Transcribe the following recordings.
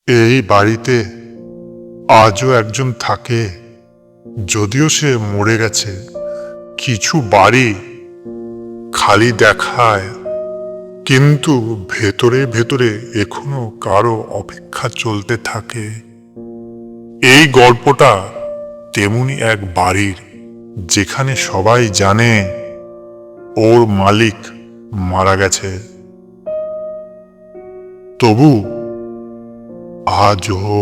এই বাড়িতে আজও একজন থাকে, যদিও সে মরে গেছে। কিছু বাড়ি খালি দেখায়, কিন্তু ভেতরে ভেতরে এখনো কারো অপেক্ষা চলতে থাকে। এই গল্পটা তেমনি এক বাড়ির, যেখানে সবাই জানে ওর মালিক মারা গেছে, তবু আজও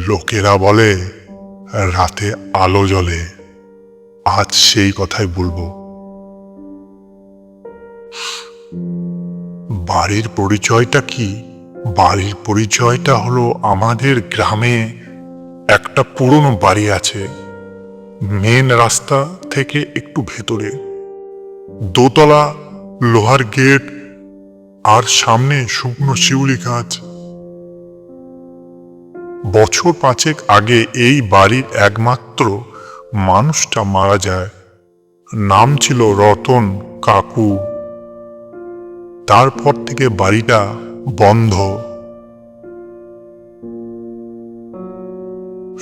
লোকেরা বলে রাতে আলো জ্বলে। আজ সেই কথাই বলবো। বাড়ির পরিচয়টা কি? বাড়ির পরিচয়টা হলো, আমাদের গ্রামে একটা পুরনো বাড়ি আছে, মেন রাস্তা থেকে একটু ভেতরে, দোতলা, লোহার গেট, আর সামনে শুকনো শিউলি গাছ। বছর 5 আগে এই বাড়ির একমাত্র মানুষটা মারা যায়। নাম ছিল রতন কাকু। তারপর থেকে বাড়িটা বন্ধ।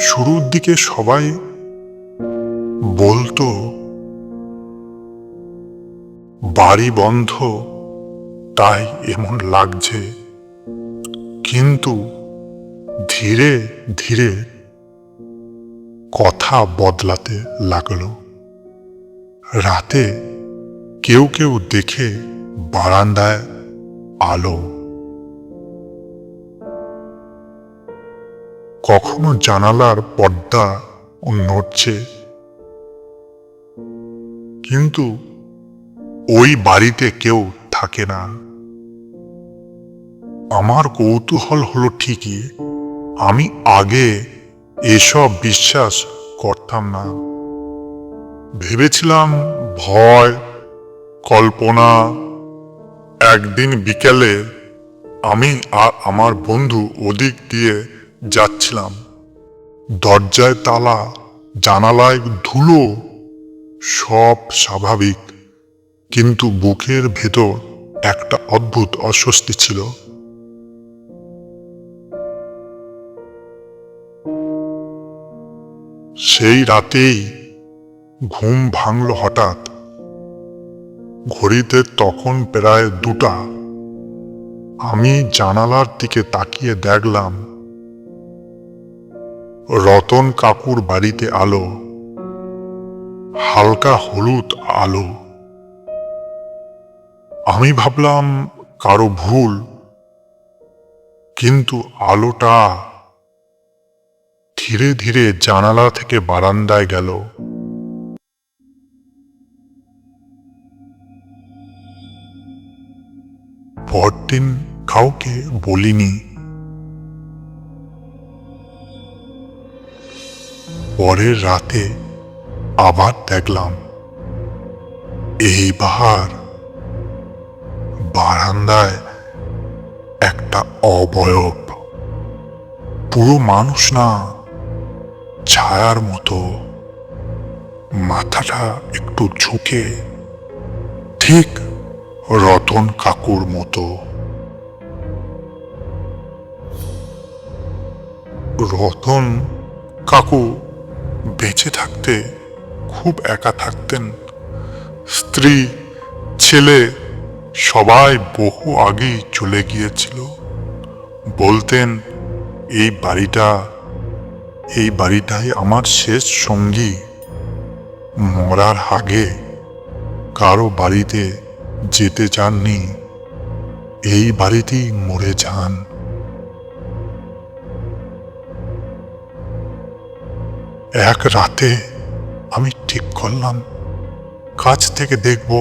শুরুর দিকে সবাই বলতো বাড়ি বন্ধ তাই এমন লাগছে, কিন্তু ধীরে ধীরে কথা বদলাতে লাগলো। রাতে কেউ কেউ দেখে বারান্দায় আলো, কখনো জানালার পর্দা নড়ছে, কিন্তু ওই বাড়িতে কেউ থাকে না। আমার কৌতূহল হলো ঠিকই, আমি আগে এসব বিশ্বাস করতাম না। ভেবেছিলাম ভয়, কল্পনা। একদিন বিকেলে আমি আর আমার বন্ধু ওদিক দিয়ে যাচ্ছিলাম। দরজায় তালা, জানালায় ধুলো, সব স্বাভাবিক, কিন্তু বুকের ভেতর একটা অদ্ভুত অস্বস্তি ছিল। সেই রাতেই ঘুম ভাঙল হঠাৎ। ঘড়িতে তখন প্রায় 2টা। আমি জানালার দিকে তাকিয়ে দেখলাম রতন কাকুর বাড়িতে আলো, হালকা হলুদ আলো। আমি ভাবলাম কারো ভুল, কিন্তু আলোটা ধীরে ধীরে জানালা থেকে বারান্দায় গেল। পরদিন কাউকে বলিনি। পরের রাতে আবার দেখলাম, এইবার বারান্দায় একটা অবয়ব, পুরো মানুষ না, ছায়ার মতো, মাথাটা একটু ঝুঁকে, ঠিক রতন কাকুর মতো। রতন কাকু বেঁচে থাকতে খুব একা থাকতেন। স্ত্রী, ছেলে সবাই বহু আগেই চলে গিয়েছিল। বলতেন এই বাড়িটাই আমার শেষ সঙ্গী। মরার আগে কারো বাড়িতে যেতে চাননি, এই বাড়িতেই মরে যান। এক রাতে আমি ঠিক করলাম কাছ থেকে দেখব।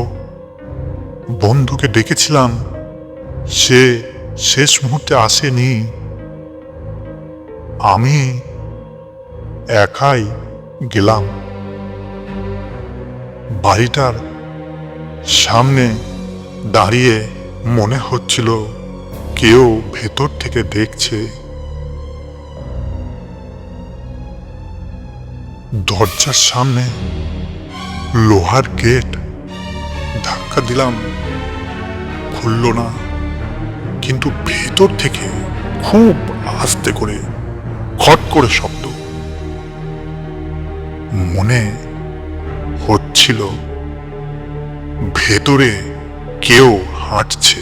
বন্ধুকে ডেকেছিলাম, সে শেষ মুহূর্তে আসেনি। আমি একাই গেলাম। বাড়িটার সামনে দাঁড়িয়ে মনে হচ্ছিল কেউ ভেতর থেকে দেখছে। দরজার সামনে লোহার গেট, ধাক্কা দিলাম, খুলল না, কিন্তু ভেতর থেকে খুব আস্তে করে খট করে শব্দ। মনে হচ্ছিল ভেতরে কেউ হাঁটছে।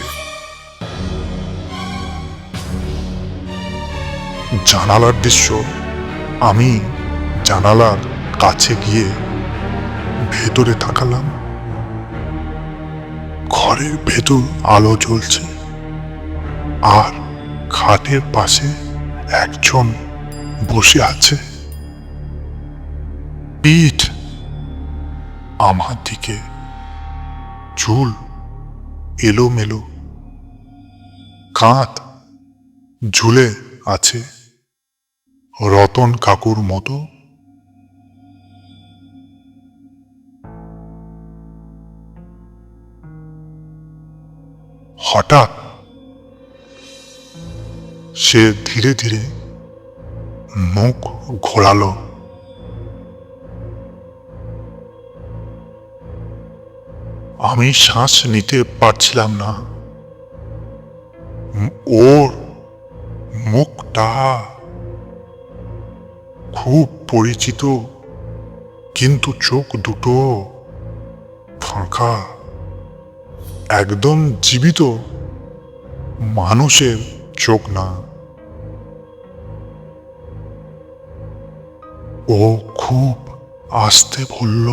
জানালার দৃশ্য। আমি জানালার কাছে গিয়ে ভেতরে তাকালাম। ঘরের ভেতর আলো জ্বলছে, আর খাটের পাশে একজন বসে আছে, পিঠ আমার দিকে, চুল এলোমেলো, কাঁধ ঝুলে আছে রতন কাকুর মতো। হঠাৎ সে ধীরে ধীরে মুখ ঘোরালো। আমি শ্বাস নিতে পারছিলাম না। ওর মুখটা খুব পরিচিত, কিন্তু চোখ দুটো ফাঁকা, একদম জীবিত মানুষের চোখ না। ও খুব আস্তে বলল,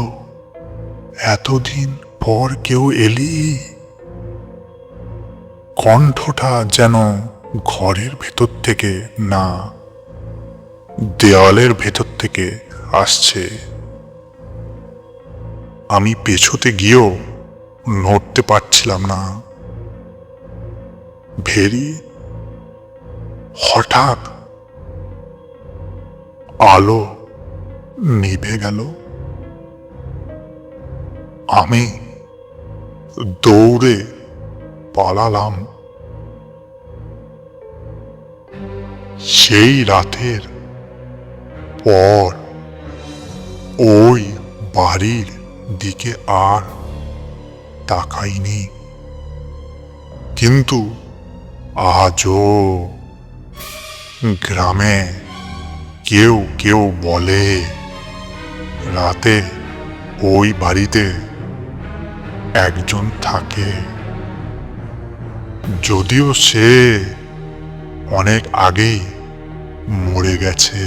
এতদিন পর কেউ এলি? কণ্ঠটা যেন ঘরের ভেতর থেকে না, দেওয়ালের ভেতর থেকে আসছে। আমি পেছোতে গিয়েও নড়তে পারছিলাম না। ভেরি হঠাৎ আলো নিভে গেল। আমি দৌড়ে পালালাম। সেই রাতের পর ওই বাড়ির দিকে আর তাকাইনি। কিন্তু আজও গ্রামে কেউ কেউ বলে রাতে ওই বাড়িতে একজন থাকে, যদিও সে অনেক আগেই মরে গেছে।